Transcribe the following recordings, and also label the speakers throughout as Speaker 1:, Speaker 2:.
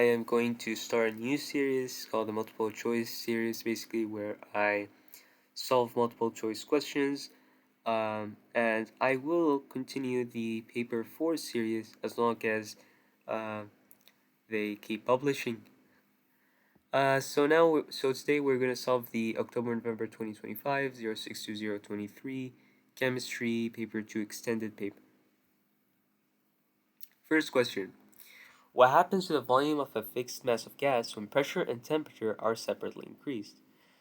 Speaker 1: I am going to start a new series called the multiple choice series, basically where I solve multiple choice questions. And I will continue the paper 4 series as long as uh, they keep publishing. So today we're going to solve the October-November 2025 062023 Chemistry Paper 2 Extended Paper. First question. What happens to the volume of a fixed mass of gas when pressure and temperature are separately increased?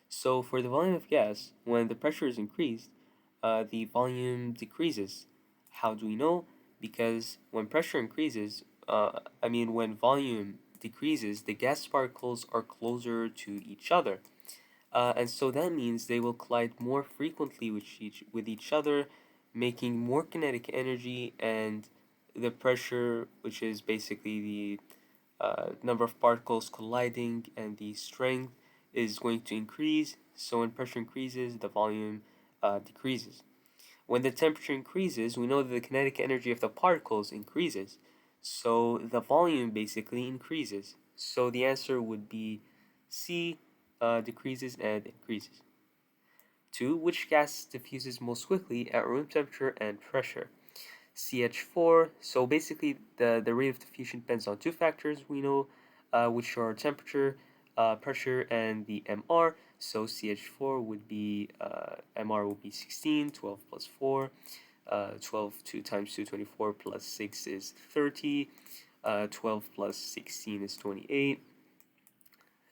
Speaker 1: So for the volume of gas, when the pressure is increased, the volume decreases. How do we know? Because when pressure increases, when volume decreases, the gas particles are closer to each other. And so that means they will collide more frequently with each other, making more kinetic energy, and the pressure, which is basically the number of particles colliding, and the strength is going to increase. So when pressure increases, the volume decreases. When the temperature increases, we know that the kinetic energy of the particles increases. So the volume basically increases. So the answer would be C, decreases and increases. 2. Which gas diffuses most quickly at room temperature and pressure? CH4. So basically, the rate of diffusion depends on two factors we know, which are temperature, pressure, and the MR. So CH4 would be, MR would be 16, 12 plus 4, 12 2 times 2, 24 plus 6 is 30, 12 plus 16 is 28.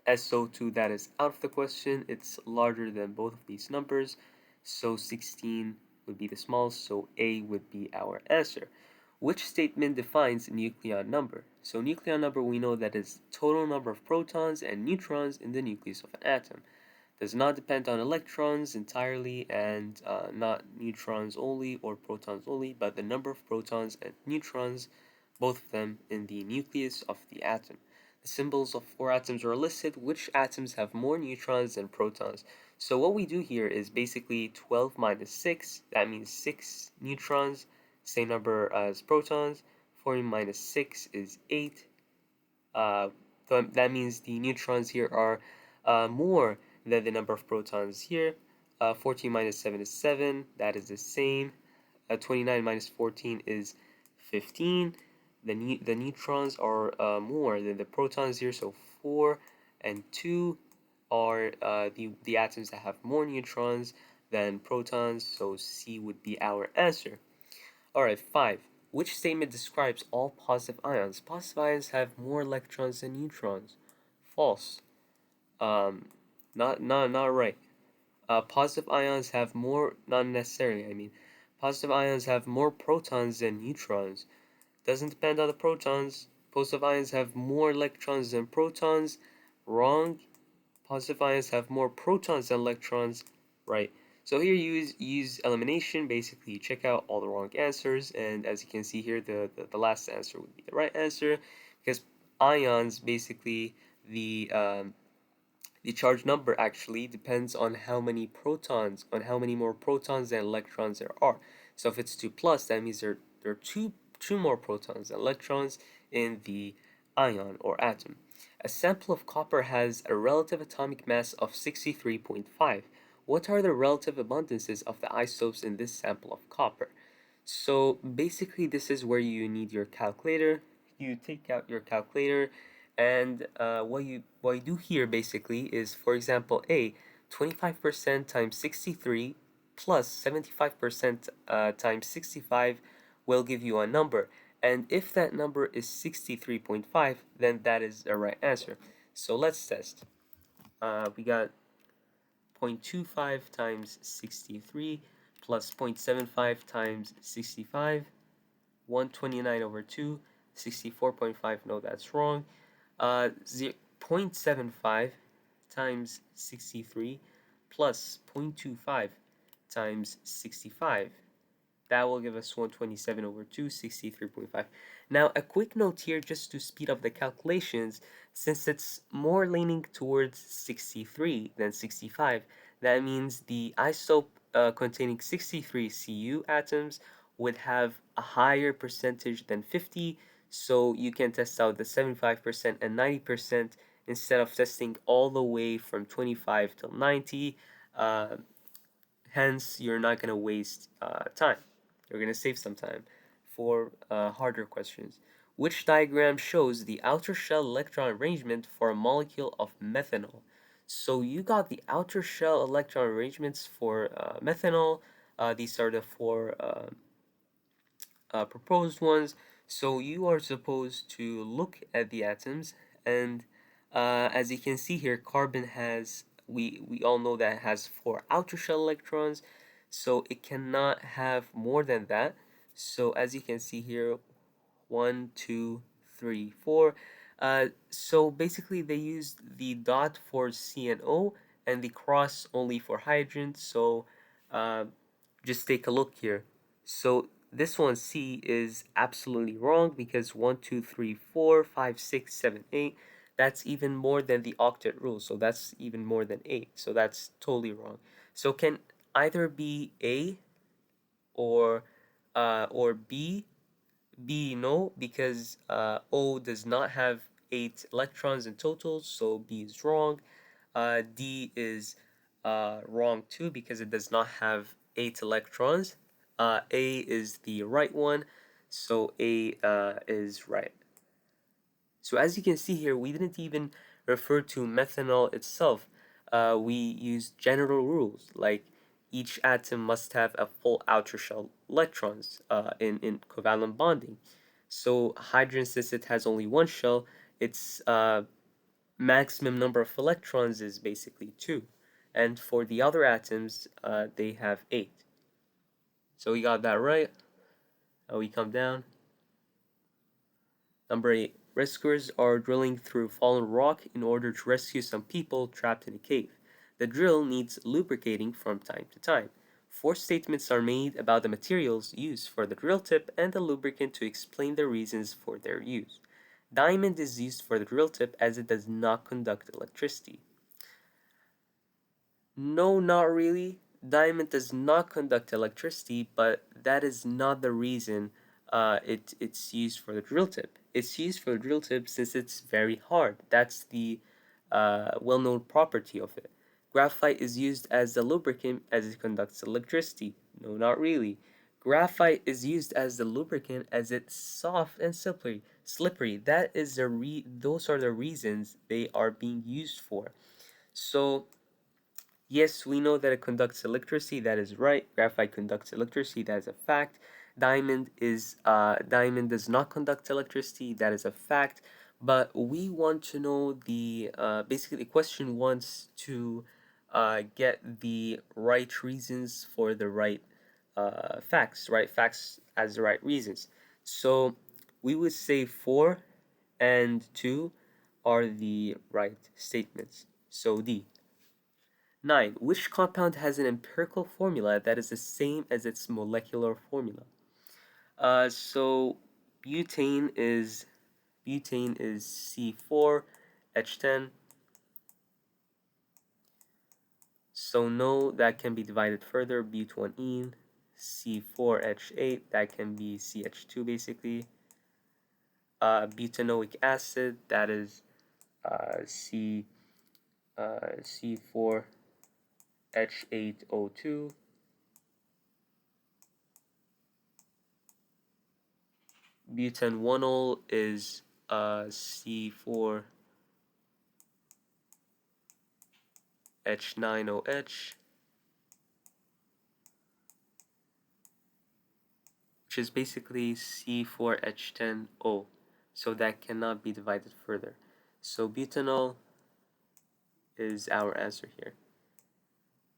Speaker 1: SO2, that is out of the question. It's larger than both of these numbers. So 16 would be the smallest, so A would be our answer. Which statement defines nucleon number? So nucleon number, we know that is total number of protons and neutrons in the nucleus of an atom. Does not depend on electrons entirely, and not neutrons only or protons only, but the number of protons and neutrons, both of them in the nucleus of the atom. The symbols of four atoms are listed. Which atoms have more neutrons than protons? So what we do here is basically 12 minus 6. That means 6 neutrons, same number as protons. 4 minus 6 is 8. That means the neutrons here are more than the number of protons here. 14 minus 7 is 7. That is the same. 29 minus 14 is 15. The neutrons are more than the protons here, so 4 and 2 are the atoms that have more neutrons than protons, so C would be our answer. Alright, 5. Which statement describes all positive ions? Positive ions have more electrons than neutrons. False. Not right. Positive ions have more, not necessarily, positive ions have more protons than neutrons. Doesn't depend on the protons. Positive ions have more electrons than protons. Wrong. Positive ions have more protons than electrons. Right. So here you use elimination. Basically, you check out all the wrong answers, and as you can see here, the last answer would be the right answer, because ions, basically, the charge number actually depends on how many more protons than electrons there are. So if it's 2 plus, that means there are two more protons than electrons in the ion or atom. A sample of copper has a relative atomic mass of 63.5. What are the relative abundances of the isotopes in this sample of copper? So basically, this is where you need your calculator. You take out your calculator, and what you do here basically is, for example, 25% times 63 plus 75% times 65 will give you a number. And if that number is 63.5, then that is the right answer. So let's test. We got 0.25 times 63 plus 0.75 times 65, 129 over 2, 64.5, no, that's wrong. 0.75 times 63 plus 0.25 times 65. That will give us 127 over 2, 63.5. Now, a quick note here just to speed up the calculations, since it's more leaning towards 63 than 65, that means the isotope containing 63 Cu atoms would have a higher percentage than 50, So you can test out the 75% and 90% instead of testing all the way from 25 till 90. Hence, you're not going to waste time. You're going to save some time for harder questions. Which diagram shows the outer shell electron arrangement for a molecule of methanol? So you got the outer shell electron arrangements for methanol. These are the four proposed ones. So you are supposed to look at the atoms, and as you can see here, carbon has, we all know that it has four outer shell electrons, so it cannot have more than that. So as you can see here, one, two, three, four. So basically, they used the dot for C and O and the cross only for hydrogen. So uh, just take a look here. So this one C is absolutely wrong because 1, 2, 3, 4, 5, 6, 7, 8. That's even more than the octet rule. So that's even more than 8. So that's totally wrong. So can either be A or B. B, no, because O does not have 8 electrons in total, so B is wrong. D is wrong too because it does not have 8 electrons. A is the right one, so A is right. So as you can see here, we didn't even refer to methanol itself. We used general rules like each atom must have a full outer shell electrons in covalent bonding. So hydrogen, since it has only one shell, its maximum number of electrons is basically 2. And for the other atoms, they have 8. So we got that right. We come down. Number 8. Rescuers are drilling through fallen rock in order to rescue some people trapped in a cave. The drill needs lubricating from time to time. 4 statements are made about the materials used for the drill tip and the lubricant to explain the reasons for their use. Diamond is used for the drill tip as it does not conduct electricity. No, not really. Diamond does not conduct electricity, but that is not the reason it's used for the drill tip. It's used for the drill tip since it's very hard. That's the well-known property of it. Graphite is used as the lubricant as it conducts electricity. No, not really. Graphite is used as the lubricant as it's soft and slippery. Slippery. That is those are the reasons they are being used for. So yes, we know that it conducts electricity. That is right. Graphite conducts electricity. That is a fact. Diamond does not conduct electricity. That is a fact. But we want to know the basically the question wants to get the right reasons for the right facts. Right facts as the right reasons. So we would say 4 and 2 are the right statements. So D. 9. Which compound has an empirical formula that is the same as its molecular formula? So butane is C4H10. So no, that can be divided further. But1ene, C4H8, that can be CH2 basically. Butanoic acid, that is C4H8O2. Butanol is C4H9OH, which is basically C4H10O. So that cannot be divided further. So butanol is our answer here.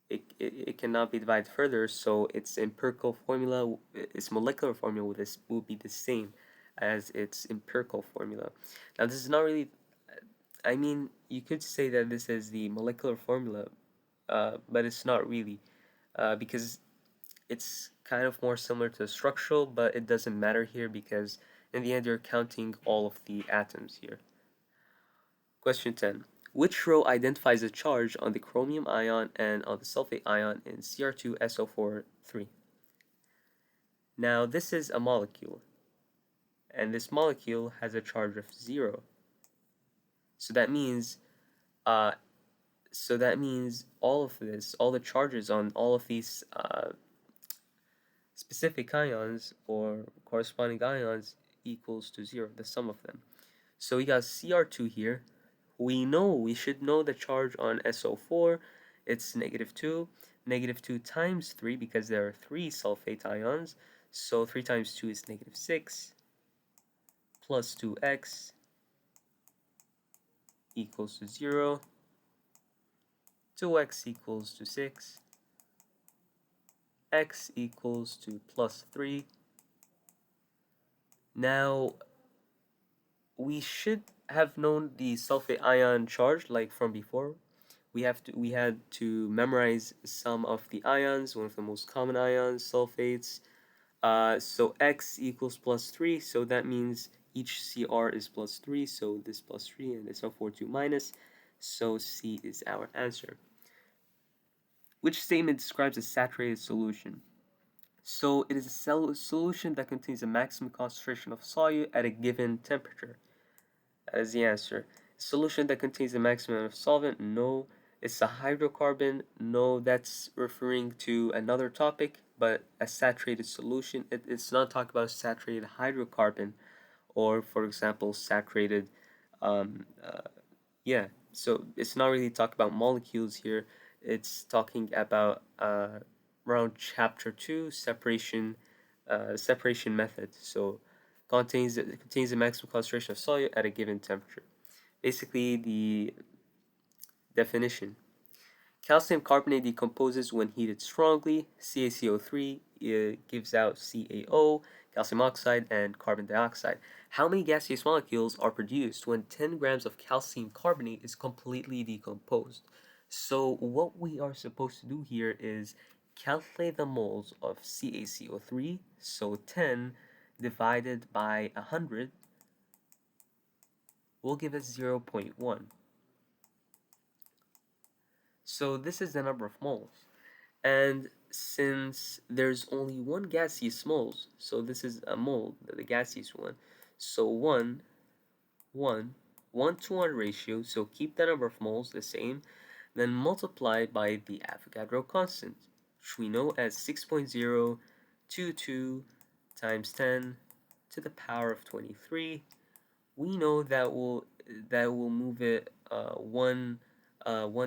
Speaker 1: It cannot be divided further, so its empirical formula, its molecular formula will be the same as its empirical formula. Now this is not really, I mean, you could say that this is the molecular formula, but it's not really, because it's kind of more similar to the structural, but it doesn't matter here because in the end you're counting all of the atoms here. Question 10. Which row identifies the charge on the chromium ion and on the sulfate ion in Cr2SO4 3? Now this is a molecule. and this molecule has a charge of 0. So that means uh, all of this, all the charges on all of these specific ions or corresponding ions equals to 0, the sum of them. So we got Cr2 here. We should know the charge on SO4. It's -2. -2 times 3 because there are 3 sulfate ions. So 3 times 2 is -6 plus 2x equals to 0. 2x equals to 6. X equals to plus 3. Now, we should have known the sulfate ion charge like from before. We had to memorize some of the ions, one of the most common ions, sulfates. So X equals plus 3, so that means each Cr is plus 3, so this plus 3 and this SO42 minus, so C is our answer. Which statement describes a saturated solution? So it is a solution that contains a maximum concentration of solute at a given temperature. That is the answer. A solution that contains a maximum of solvent? No. It's a hydrocarbon? No, that's referring to another topic, but a saturated solution, it's not talking about saturated hydrocarbon or, for example, saturated, um, uh, yeah. So it's not really talking about molecules here. It's talking about around chapter 2, separation method. So contains a maximum concentration of solute at a given temperature. Basically, the definition. Calcium carbonate decomposes when heated strongly. CaCO3 gives out CaO, calcium oxide, and carbon dioxide. How many gaseous molecules are produced when 10 grams of calcium carbonate is completely decomposed? So what we are supposed to do here is calculate the moles of CaCO3. So 10 divided by 100 will give us 0.1. So this is the number of moles. And since there's only one gaseous moles, so this is a mole, the gaseous one. So 1 to 1 ratio, so keep the number of moles the same, then multiply by the Avogadro constant, which we know as 6.022 times 10 to the power of 23. We know that will move it one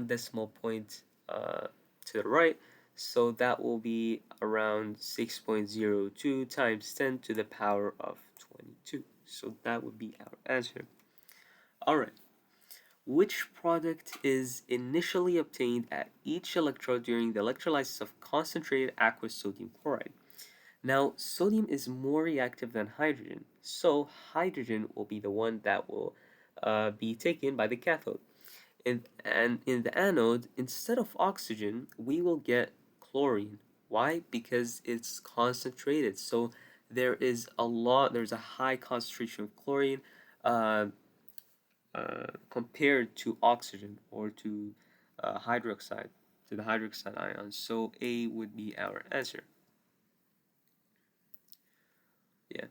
Speaker 1: decimal point to the right, so that will be around 6.02 times 10 to the power of 22. So that would be our answer. All right. Which product is initially obtained at each electrode during the electrolysis of concentrated aqueous sodium chloride? Now, sodium is more reactive than hydrogen, so hydrogen will be the one that will be taken by the cathode. And in the anode, instead of oxygen, we will get chlorine. Why? Because it's concentrated. So there's a high concentration of chlorine uh, compared to oxygen or to hydroxide, to the hydroxide ions. So A would be our answer. Yeah.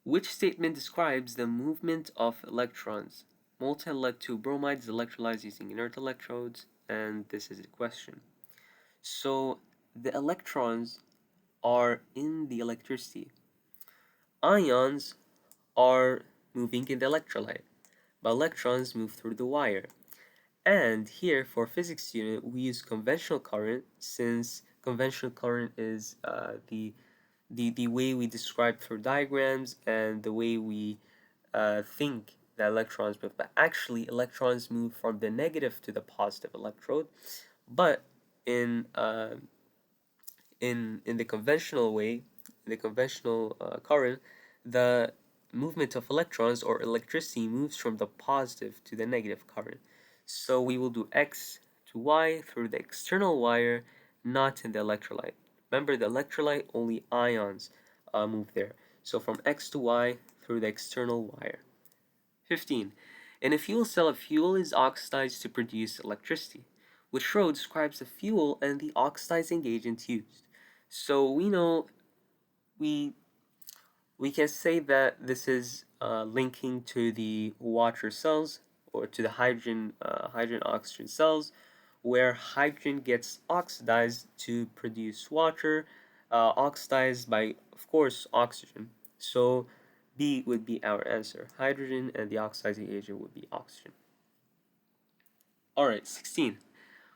Speaker 1: Which statement describes the movement of electrons? Molten lead 2 bromide is electrolyzed using inert electrodes, and this is the question. So the electrons are in the electricity. Ions are moving in the electrolyte, but electrons move through the wire. And here, for physics student, we use conventional current, since conventional current is the way we describe through diagrams and the way we think that electrons move. But actually, electrons move from the negative to the positive electrode. But in in the conventional way, in the conventional current, the movement of electrons or electricity moves from the positive to the negative current. So we will do X to Y through the external wire, not in the electrolyte. Remember, the electrolyte, only ions move there. So from X to Y through the external wire. 15. In a fuel cell, a fuel is oxidized to produce electricity, which row describes the fuel and the oxidizing agent used. So we know we we can say that this is linking to the water cells or to the hydrogen oxygen cells, where hydrogen gets oxidized to produce water, oxidized by, of course, oxygen. So B would be our answer. Hydrogen and the oxidizing agent would be oxygen. All right, 16.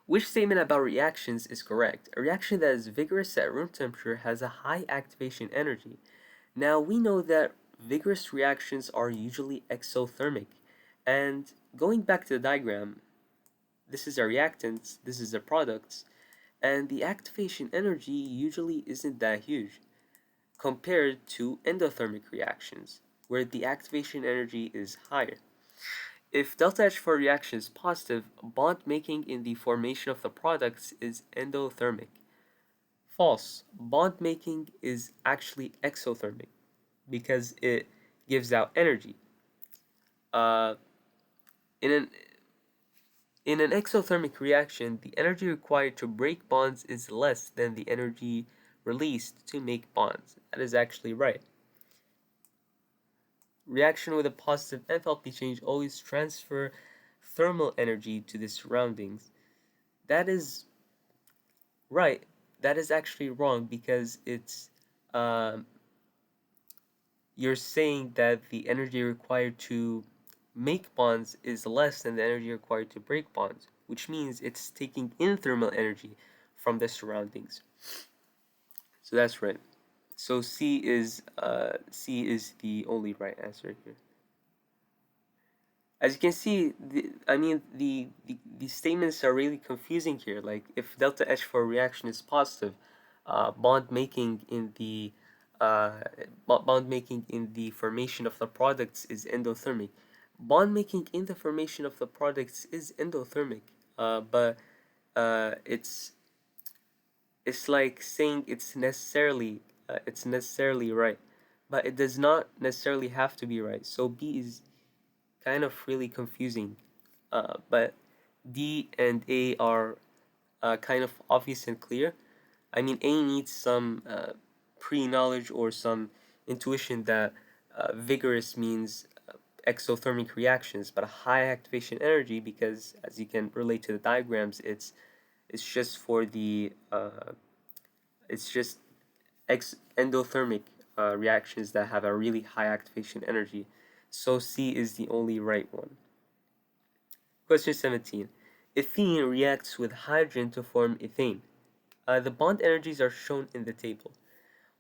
Speaker 1: Which statement about reactions is correct? A reaction that is vigorous at room temperature has a high activation energy. Now we know that vigorous reactions are usually exothermic. And going back to the diagram, this is a reactant, this is a product, and the activation energy usually isn't that huge compared to endothermic reactions, where the activation energy is higher. If delta H for a reaction is positive, bond making in the formation of the products is endothermic. False. Bond making is actually exothermic because it gives out energy. Uh, in an in an exothermic reaction, the energy required to break bonds is less than the energy released to make bonds. That is actually right. Reaction with a positive enthalpy change always transfer thermal energy to the surroundings. That is right. That is actually wrong because um, you're saying that the energy required to make bonds is less than the energy required to break bonds, which means it's taking in thermal energy from the surroundings. So that's right. So C is the only right answer here. As you can see, the statements are really confusing here. Like if delta H for a reaction is positive, bond making in the uh, bond making in the formation of the products is endothermic. Bond making in the formation of the products is endothermic, but it's like saying it's necessarily right, but it does not necessarily have to be right. So B is kind of really confusing, but D and A are kind of obvious and clear. I mean, A needs some pre-knowledge or some intuition that vigorous means exothermic reactions, but a high activation energy, because as you can relate to the diagrams, it's just for the it's just endothermic reactions that have a really high activation energy. So C is the only right one. Question 17. Ethene reacts with hydrogen to form ethane. The bond energies are shown in the table.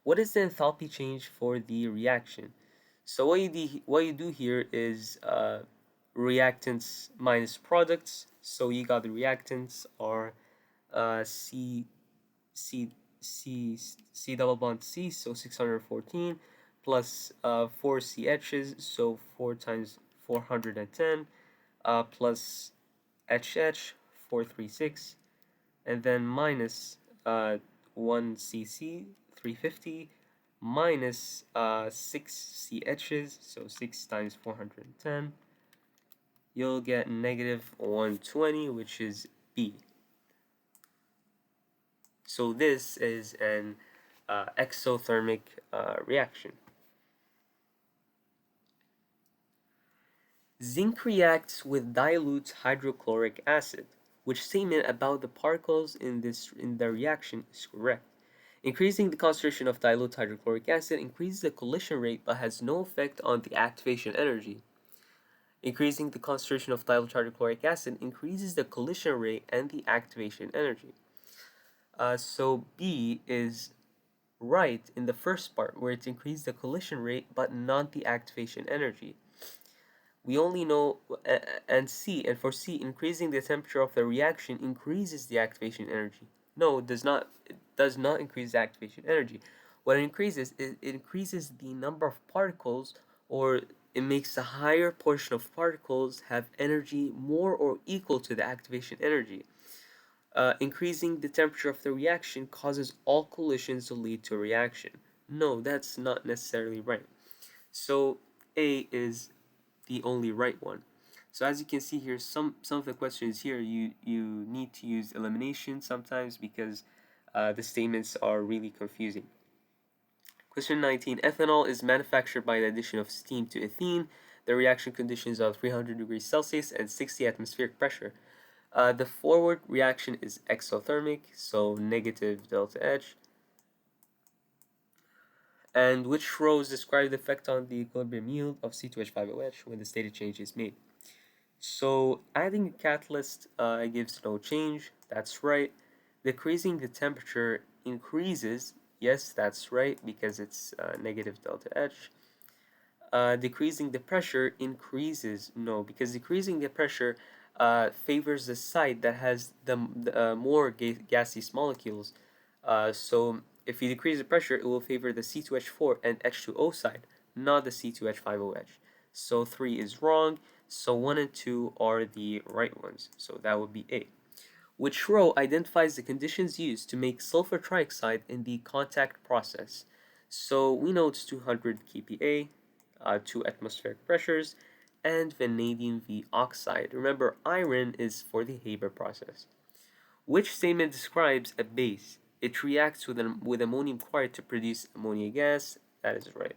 Speaker 1: What is the enthalpy change for the reaction? So what you do here is reactants minus products. So you got the reactants are C C C double bond C, so 614 plus 4 CHs, so 4 times 410 plus HH 436, and then minus 1 CC 350 minus 6 CHs, so 6 times 410, you'll get negative 120, which is B. So this is an exothermic reaction. Zinc reacts with dilute hydrochloric acid. Which statement about the particles in the reaction is correct? Increasing the concentration of dilute hydrochloric acid increases the collision rate but has no effect on the activation energy. Increasing the concentration of dilute hydrochloric acid increases the collision rate and the activation energy. So B is right in the first part, where it increased the collision rate but not the activation energy. We only know and for C, increasing the temperature of the reaction increases the activation energy. No, it does not. It does not increase the activation energy. What it increases is it increases the number of particles, or it makes a higher portion of particles have energy more or equal to the activation energy. Increasing the temperature of the reaction causes all collisions to lead to a reaction. No, that's not necessarily right. So A is the only right one. So as you can see here, some of the questions here you need to use elimination sometimes because the statements are really confusing. Question 19. Ethanol is manufactured by the addition of steam to ethene. The reaction conditions are 300 degrees Celsius and 60 atmospheric pressure. The forward reaction is exothermic, so negative delta H. And which rows describe the effect on the equilibrium yield of C2H5OH when the state of change is made? So adding a catalyst gives no change. That's right. Decreasing the temperature increases. Yes, that's right, because it's negative delta H. Decreasing the pressure increases. No, because decreasing the pressure favors the side that has the more gaseous molecules. So if you decrease the pressure, it will favor the C2H4 and H2O side, not the C2H5OH. So 3 is wrong. So 1 and 2 are the right ones. So that would be A. Which row identifies the conditions used to make sulfur trioxide in the contact process? So we know it's 200 kPa, 2 atmospheric pressures, and vanadium V oxide. Remember, iron is for the Haber process. Which statement describes a base? It reacts with ammonium chloride to produce ammonia gas. That is right.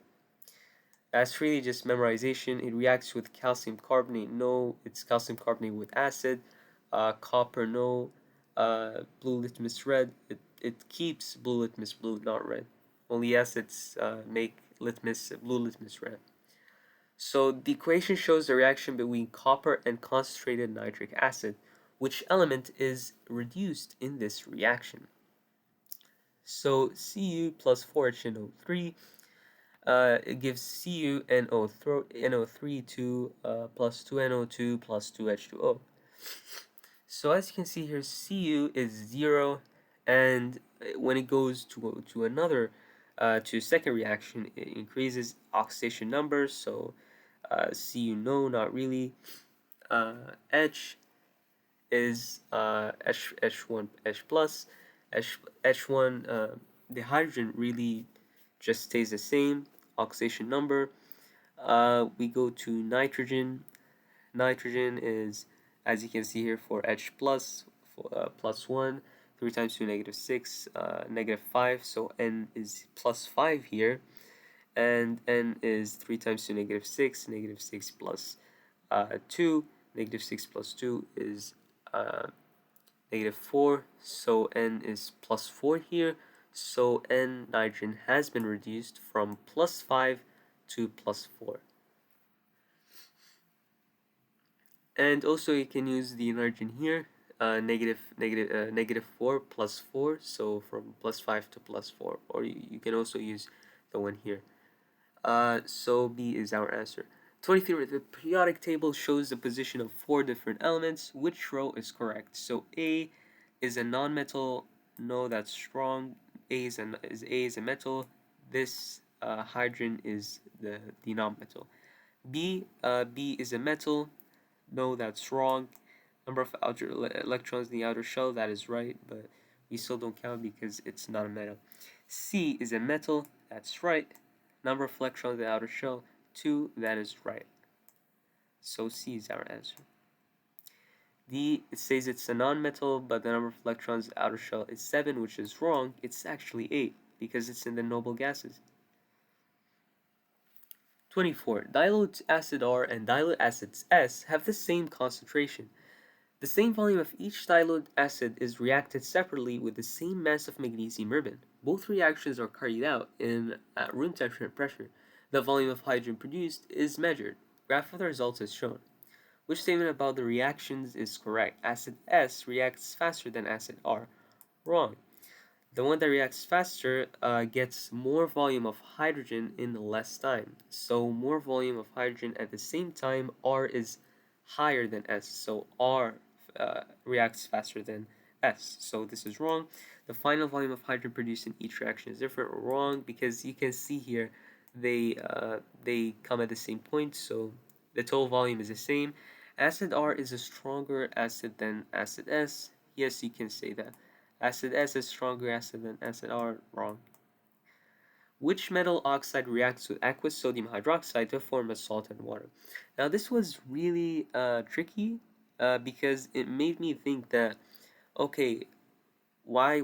Speaker 1: That's really just memorization. It reacts with calcium carbonate. No, it's calcium carbonate with acid. Copper, no. Blue litmus red. It keeps blue litmus blue, not red. Only acids make blue litmus red. So the equation shows the reaction between copper and concentrated nitric acid. Which element is reduced in this reaction? So Cu plus 4HNO3 it gives CuNO3 2 plus 2NO2 plus 2H2O. So as you can see here, Cu is 0, and when it goes to another to second reaction, it increases oxidation numbers. So Cu no, not really. H is H1 H plus. H1 the hydrogen really just stays the same oxidation number. We go to nitrogen. Nitrogen is, as you can see here, for H plus, plus 1, 3 times 2, negative 6, negative 5, so N is plus 5 here, and N is 3 times 2, negative 6 plus 2, negative 6 plus 2 is negative 4, so N is plus 4 here, so N nitrogen has been reduced from plus 5 to plus 4. And also you can use the nitrogen here, negative 4 plus 4, so from plus 5 to plus 4, or you can also use the one here. So B is our answer. 23. The periodic table shows the position of 4 different elements. Which row is correct? So A is a nonmetal. No, that's wrong. A is a metal. This hydrogen is the nonmetal. B is a metal. No, that's wrong. Number of outer electrons in the outer shell, that is right, but we still don't count because it's not a metal. C is a metal, that's right. Number of electrons in the outer shell, 2, that is right. So C is our answer. D, it says it's a non-metal, but the number of electrons in the outer shell is 7, which is wrong. It's actually 8, because it's in the noble gases. 24. Dilute acid R and dilute acid S have the same concentration. The same volume of each dilute acid is reacted separately with the same mass of magnesium ribbon. Both reactions are carried out at room temperature and pressure. The volume of hydrogen produced is measured. Graph of the results is shown. Which statement about the reactions is correct? Acid S reacts faster than acid R. Wrong. The one that reacts faster gets more volume of hydrogen in less time. So more volume of hydrogen at the same time, R is higher than S. So R reacts faster than S. So this is wrong. The final volume of hydrogen produced in each reaction is different. Wrong, because you can see here they come at the same point. So the total volume is the same. Acid R is a stronger acid than acid S. Yes, you can say that. Acid S is stronger acid than acid R. Wrong. Which metal oxide reacts with aqueous sodium hydroxide to form a salt and water? Now this was really tricky because it made me think that, okay, why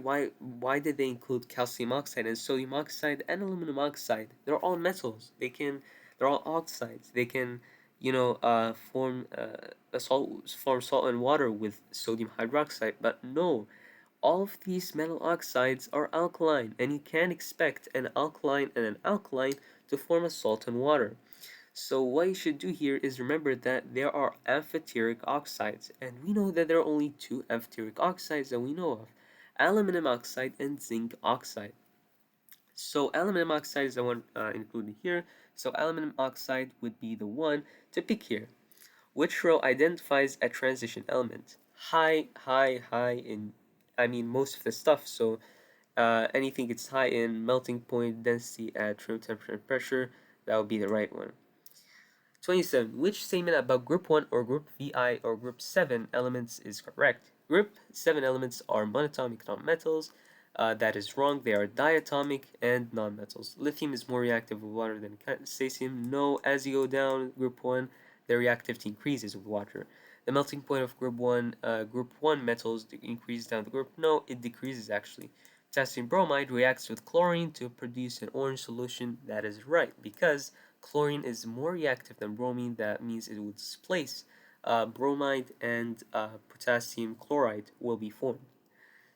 Speaker 1: did they include calcium oxide and sodium oxide and aluminum oxide? They're all metals. They're all oxides. They can, form form salt and water with sodium hydroxide. But no, all of these metal oxides are alkaline, and you can't expect an alkaline and an alkaline to form a salt and water. So what you should do here is remember that there are amphoteric oxides, and we know that there are only two amphoteric oxides that we know of, aluminum oxide and zinc oxide. So aluminum oxide is the one included here. So aluminum oxide would be the one to pick here. Which row identifies a transition element? High in, most of the stuff. So anything that's high in melting point, density at room temperature and pressure, that would be the right one. 27. Which statement about group 1 or group VI or group 7 elements is correct? Group 7 elements are monatomic nonmetals. That is wrong. They are diatomic and nonmetals. Lithium is more reactive with water than cesium. No, as you go down group 1, the reactivity increases with water. The melting point of group 1 metals increases down the group. No, it decreases actually. Potassium bromide reacts with chlorine to produce an orange solution. That is right, because chlorine is more reactive than bromine. That means it will displace bromide, and potassium chloride will be formed.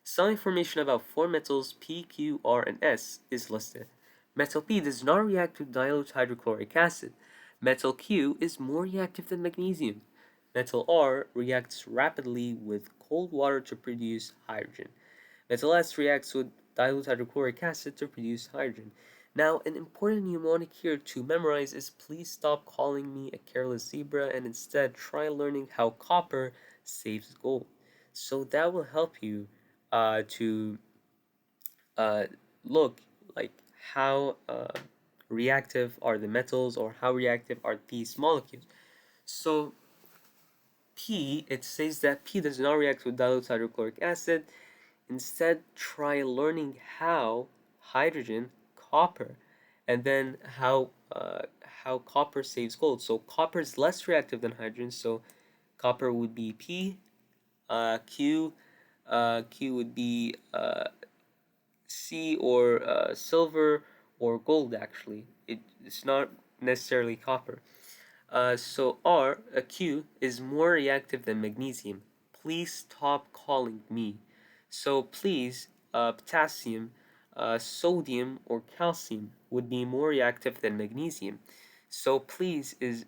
Speaker 1: Some information about four metals P, Q, R, and S is listed. Metal P does not react with dilute hydrochloric acid. Metal Q is more reactive than magnesium. Metal R reacts rapidly with cold water to produce hydrogen. Metal S reacts with dilute hydrochloric acid to produce hydrogen. Now, an important mnemonic here to memorize is please stop calling me a careless zebra and instead try learning how copper saves gold. So that will help you to uh, look like how reactive are the metals or how reactive are these molecules. So P, it says that P does not react with dilute hydrochloric acid. Instead, try learning how hydrogen, copper, and then how copper saves gold. So copper is less reactive than hydrogen, so copper would be P. Q would be C, or silver, or gold. Actually, it's not necessarily copper. So Q is more reactive than magnesium. Please stop calling me. So please, potassium, sodium, or calcium would be more reactive than magnesium. So please is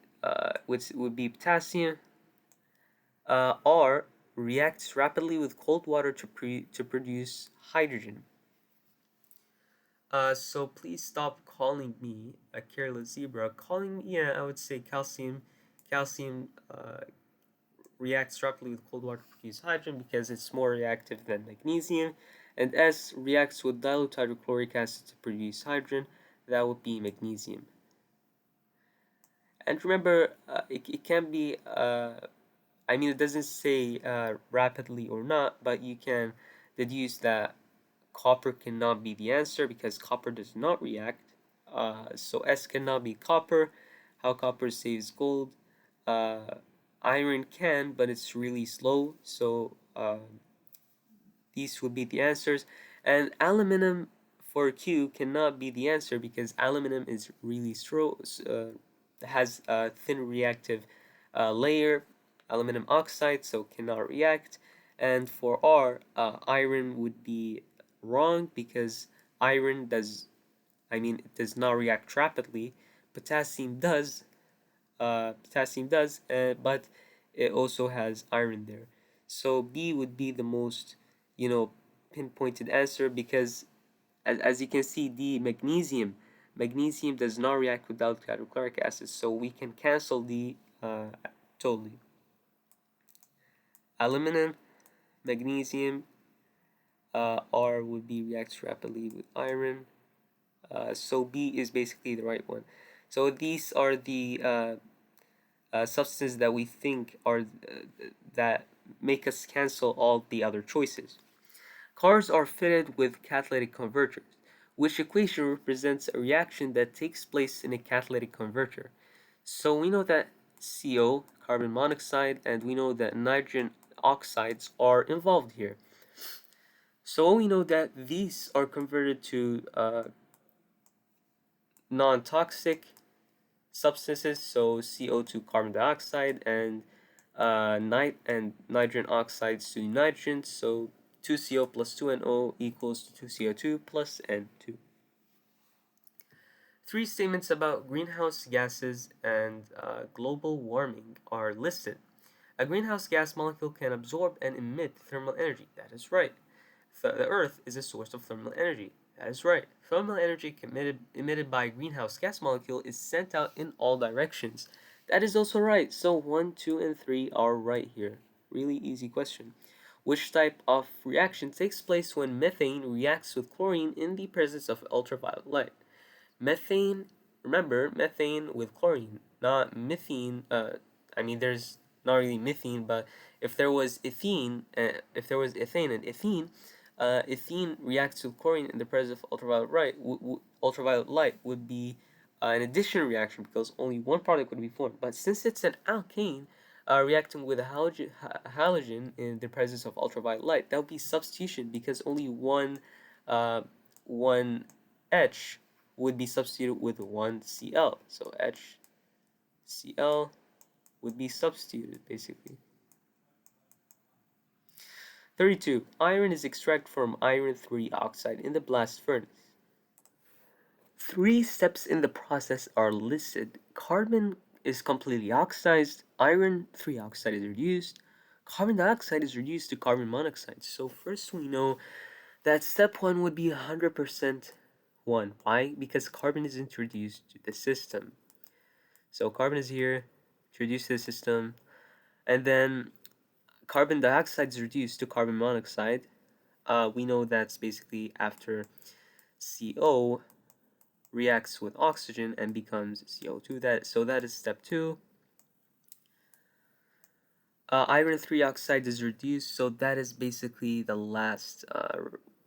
Speaker 1: which would be potassium. R reacts rapidly with cold water to produce hydrogen. So please stop calling me a careless zebra. Calling me, yeah, I would say calcium. Calcium reacts rapidly with cold water to produce hydrogen because it's more reactive than magnesium. And S reacts with dilute hydrochloric acid to produce hydrogen. That would be magnesium. And remember, it can be, it doesn't say rapidly or not, but you can deduce that copper cannot be the answer because copper does not react. So S cannot be copper. How copper saves gold? Iron can, but it's really slow. So these would be the answers. And aluminum for Q cannot be the answer because aluminum is really slow. Has a thin reactive layer, aluminum oxide, so cannot react. And for R, iron would be wrong because iron it does not react rapidly. Potassium does, but it also has iron there. So B would be the most, pinpointed answer because, as you can see, D, magnesium does not react with dilute hydrochloric acid, so we can cancel D totally. Aluminum, magnesium, R would be reacts rapidly with iron. So B is basically the right one. So these are the substances that we think are that make us cancel all the other choices. Cars are fitted with catalytic converters, which equation represents a reaction that takes place in a catalytic converter. So we know that CO, carbon monoxide, and we know that nitrogen oxides are involved here. So we know that these are converted to non-toxic substances, so CO2 carbon dioxide and nitrogen oxides to nitrogen, so 2CO plus 2NO equals to 2CO2 plus N2. Three statements about greenhouse gases and global warming are listed. A greenhouse gas molecule can absorb and emit thermal energy. That is right. The Earth is a source of thermal energy. That is right. Thermal energy emitted by a greenhouse gas molecule is sent out in all directions. That is also right. So 1, 2, and 3 are right here. Really easy question. Which type of reaction takes place when methane reacts with chlorine in the presence of ultraviolet light? Methane, remember, methane with chlorine, not methane. I mean, there's not really methane, but if there was ethene, if there was ethane and ethene, ethene reacts with chlorine in the presence of ultraviolet light would be an addition reaction because only one product would be formed. But since it's an alkane reacting with a halogen in the presence of ultraviolet light, that would be substitution because only one H would be substituted with one Cl. So HCl would be substituted basically. 32. Iron is extracted from iron 3 oxide in the blast furnace. Three steps in the process are listed. Carbon is completely oxidized, iron 3 oxide is reduced, carbon dioxide is reduced to carbon monoxide. So first we know that step 1 would be 100% 1. Why? Because carbon is introduced to the system. So carbon is here, introduced to the system, and then carbon dioxide is reduced to carbon monoxide. We know that's basically after CO reacts with oxygen and becomes CO2. That is step 2. Iron 3 oxide is reduced, so that is basically the last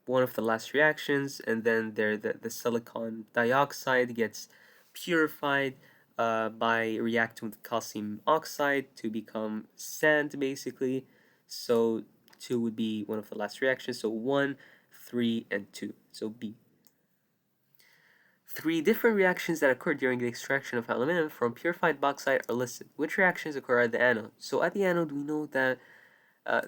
Speaker 1: one of the last reactions, and then the silicon dioxide gets purified by reacting with calcium oxide to become sand basically. So 2 would be one of the last reactions, so 1, 3, and 2, so B. Three different reactions that occur during the extraction of aluminum from purified bauxite are listed. Which reactions occur at the anode? So at the anode, we know that uh,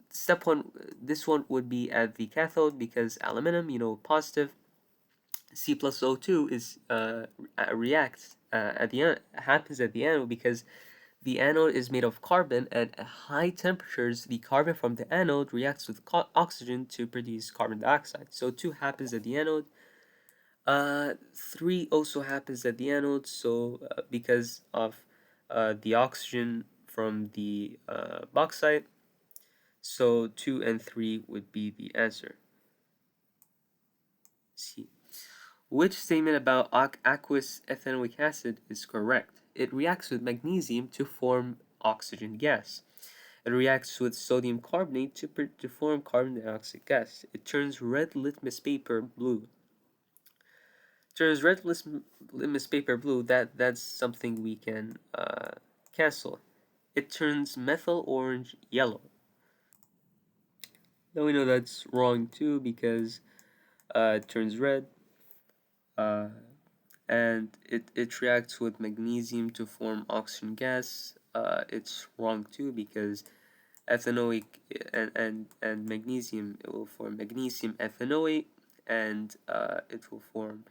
Speaker 1: step 1, this one would be at the cathode because aluminum, positive, C plus O2 is reacts at the end, happens at the anode because the anode is made of carbon, and at high temperatures, the carbon from the anode reacts with oxygen to produce carbon dioxide. So 2 happens at the anode. 3 also happens at the anode, so because of the oxygen from the bauxite, so 2 and 3 would be the answer. C. Which statement about aqueous ethanoic acid is correct? It reacts with magnesium to form oxygen gas. It reacts with sodium carbonate to form carbon dioxide gas. It turns red litmus paper blue. Turns red litmus paper blue, that's something we can cancel. It turns methyl orange yellow. Now we know that's wrong too because it turns red and it reacts with magnesium to form oxygen gas. It's wrong too because ethanoic and magnesium, it will form magnesium ethanoate, and it will form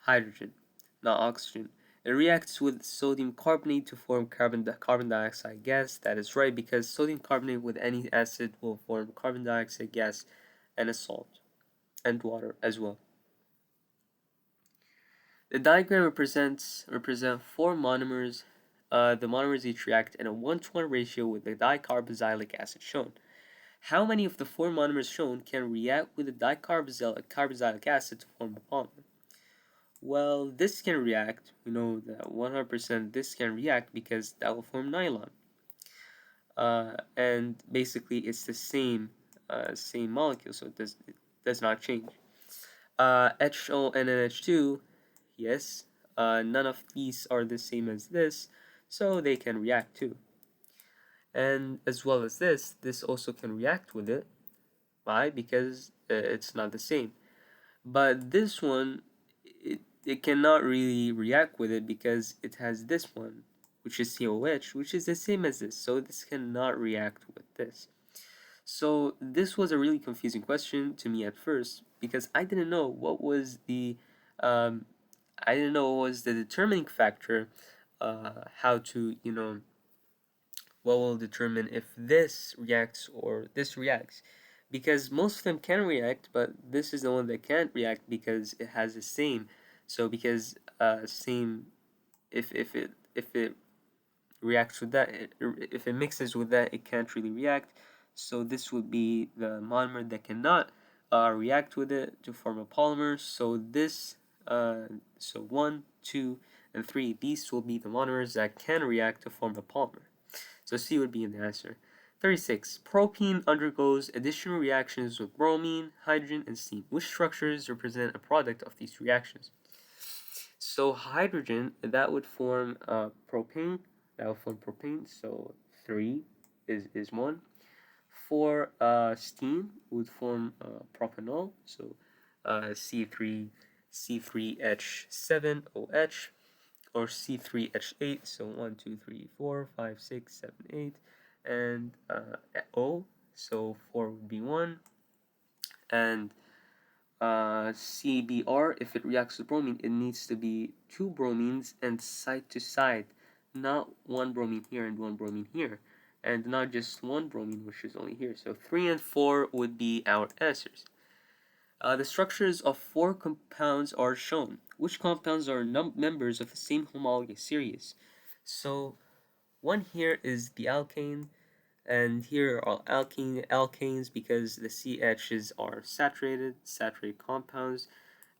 Speaker 1: hydrogen, not oxygen. It reacts with sodium carbonate to form carbon dioxide gas. That is right because sodium carbonate with any acid will form carbon dioxide gas and a salt and water as well. The diagram represent 4 monomers. The monomers each react in a 1:1 ratio with the dicarboxylic acid shown. How many of the 4 monomers shown can react with the dicarboxylic acid to form a polymer? Well, this can react. We know that 100% this can react because that will form nylon. And basically it's the same molecule, so it does not change. HO and NH2, yes, none of these are the same as this, so they can react too. And as well as this also can react with it. Why? Because it's not the same. But this one, it cannot really react with it because it has this one, which is COH, which is the same as this. So this cannot react with this. So this was a really confusing question to me at first because I didn't know what was the determining factor, how to, what will determine if this reacts or this reacts, because most of them can react, but this is the one that can't react because it has the same. So because same, if it reacts with that, if it mixes with that, it can't really react. So this would be the monomer that cannot react with it to form a polymer. So this, so 1, 2, and 3, these will be the monomers that can react to form a polymer. So C would be in the answer. 36. Propene undergoes additional reactions with bromine, hydrogen, and steam. Which structures represent a product of these reactions? So hydrogen, that would form propane. That would form propane. So 3 is 1. For steam would form propanol. So C3H7OH or C3H8. So 1, 2, 3, 4, 5, 6, 7, 8, and O. So 4 would be 1, and CBr, if it reacts with bromine, it needs to be 2 bromines and side to side, not 1 bromine here and 1 bromine here, and not just 1 bromine, which is only here. So 3 and 4 would be our answers. The structures of 4 compounds are shown. Which compounds are members of the same homologous series? So one here is the alkane, and here are alkanes because the CHs are saturated compounds.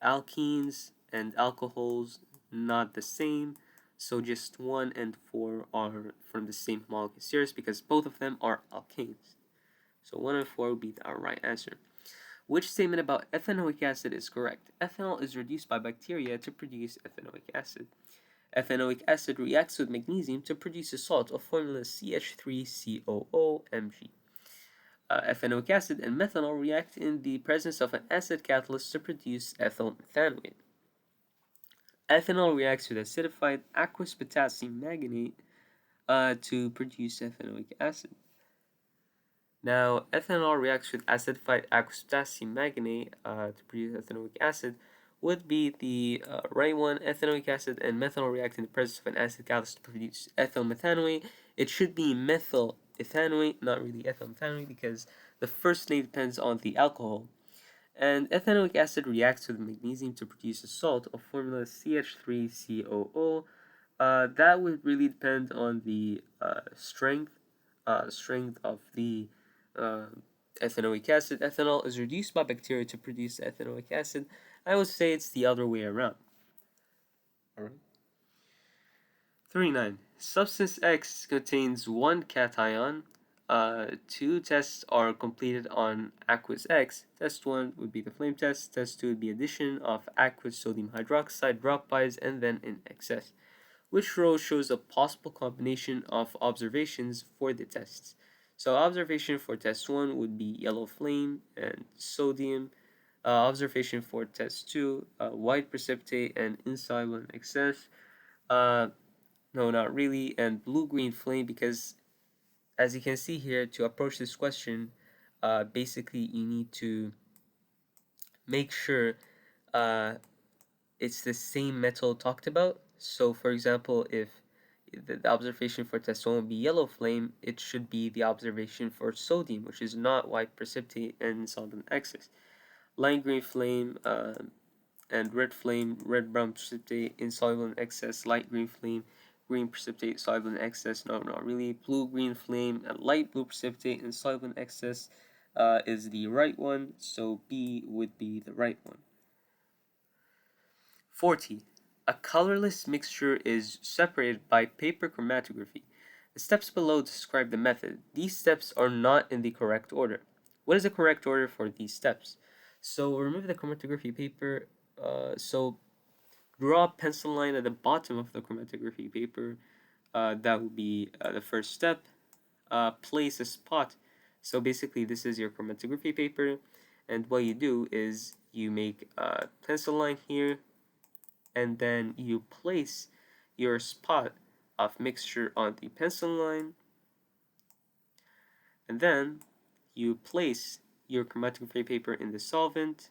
Speaker 1: Alkenes and alcohols, not the same. So just 1 and 4 are from the same homologous series because both of them are alkanes. So 1 and 4 would be our right answer. Which statement about ethanoic acid is correct? Ethanol is reduced by bacteria to produce ethanoic acid. Ethanoic acid reacts with magnesium to produce a salt of formula CH3COO-Mg. Ethanoic acid and methanol react in the presence of an acid catalyst to produce ethyl methanoate. Ethanol reacts with acidified aqueous potassium manganate to produce ethanoic acid. Now, ethanol reacts with acidified aqueous potassium manganate to produce ethanoic acid would be the right one. Ethanoic acid and methanol react in the presence of an acid catalyst to produce ethyl methanoate. It should be methyl ethanoate, not really ethyl methanoate, because the first name depends on the alcohol. And ethanoic acid reacts with magnesium to produce a salt of formula CH3COO. That would really depend on the strength of the ethanoic acid. Ethanol is reduced by bacteria to produce ethanoic acid. I would say it's the other way around. Alright. 39. Substance X contains 1 cation. 2 tests are completed on aqueous X. Test 1 would be the flame test. Test 2 would be addition of aqueous sodium hydroxide dropbytes and then in excess. Which row shows a possible combination of observations for the tests? So observation for test 1 would be yellow flame and sodium. Observation for test 2, white precipitate and insoluble in excess. No, not really. And blue-green flame, because as you can see here, to approach this question, basically you need to make sure it's the same metal talked about. So for example, if the observation for test 1 would be yellow flame, it should be the observation for sodium, which is not white precipitate and solvent excess. Lime green flame and red flame, red brown precipitate, insoluble in excess. Light green flame, green precipitate, soluble in excess. No, not really. Blue green flame and light blue precipitate, insoluble in excess is the right one. So B would be the right one. 40. A colorless mixture is separated by paper chromatography. The steps below describe the method. These steps are not in the correct order. What is the correct order for these steps? So remove the chromatography paper. So draw a pencil line at the bottom of the chromatography paper. That would be the first step. Place a spot. So basically this is your chromatography paper, And what you do is you make a pencil line here, and then you place your spot of mixture on the pencil line, and then you place your chromatography paper in the solvent,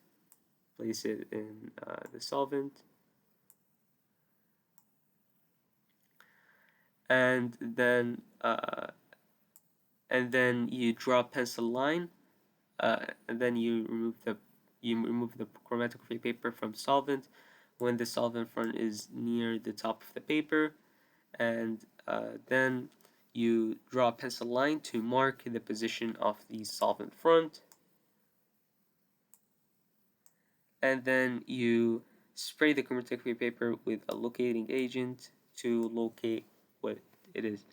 Speaker 1: place it in the solvent, and then you draw a pencil line, and then you remove the chromatography paper from solvent when the solvent front is near the top of the paper, and then you draw a pencil line to mark the position of the solvent front, and then you spray the chromatography paper with a locating agent to locate what it is.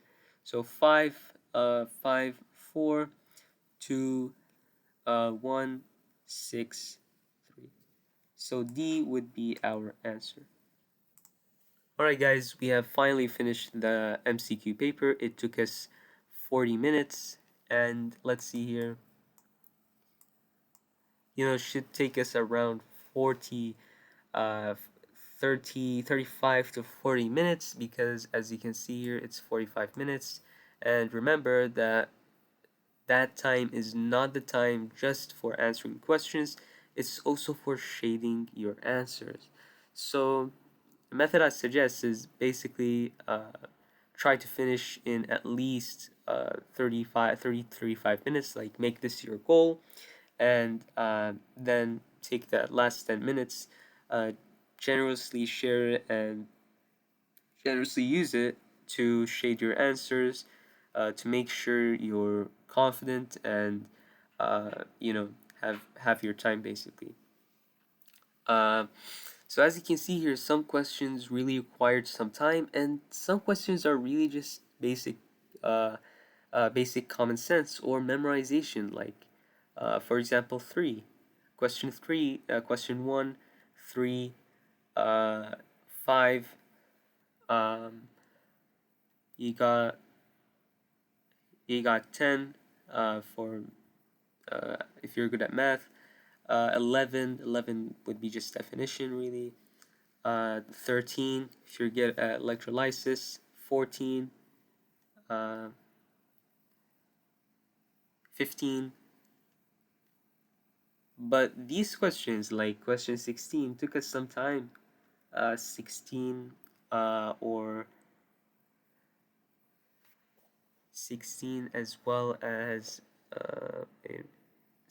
Speaker 1: So 5, 4, 2, 1, 6, 3. So D would be our answer. Alright guys, we have finally finished the MCQ paper. It took us 40 minutes, and let's see here. It should take us around 40, 35 to 40 minutes, because as you can see here, it's 45 minutes. And remember that time is not the time just for answering questions, it's also for shading your answers. So the method I suggest is basically try to finish in at least 35 minutes, like make this your goal, and then take that last 10 minutes, uh, generously share it and generously use it to shade your answers, to make sure you're confident and have your time basically. So as you can see here, some questions really required some time, and some questions are really just basic common sense or memorization. Like, for example, question 1, 3, 5. Um, you got 10 for if you're good at math. 11 would be just definition really. 13 if you're good at electrolysis. 14, 15. But these questions, like question 16, took us some time. 16 or 16, as well as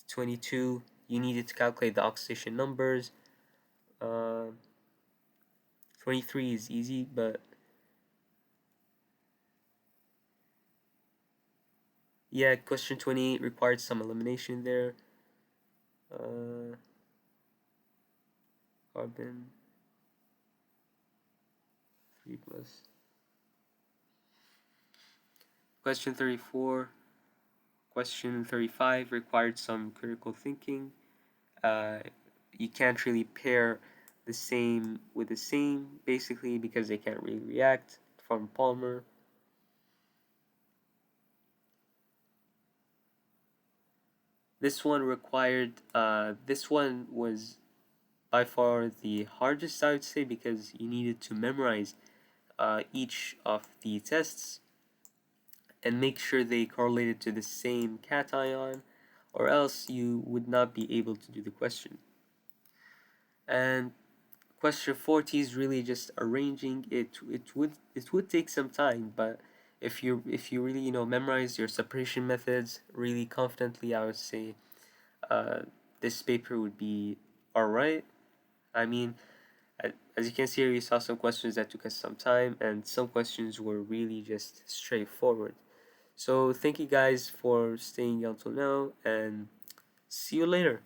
Speaker 1: 22, you needed to calculate the oxidation numbers. 23 is easy, but yeah, question 28 required some elimination there. Carbon 3 plus. Question 34, question 35 required some critical thinking. You can't really pair the same with the same, basically, because they can't really react from polymer. This one was by far the hardest, I would say, because you needed to memorize each of the tests and make sure they correlated to the same cation, or else you would not be able to do the question. And question 40 is really just arranging it. It would take some time, but if you really memorize your separation methods really confidently, I would say this paper would be alright. I mean, as you can see here, we saw some questions that took us some time, and some questions were really just straightforward. So thank you guys for staying until now, and see you later.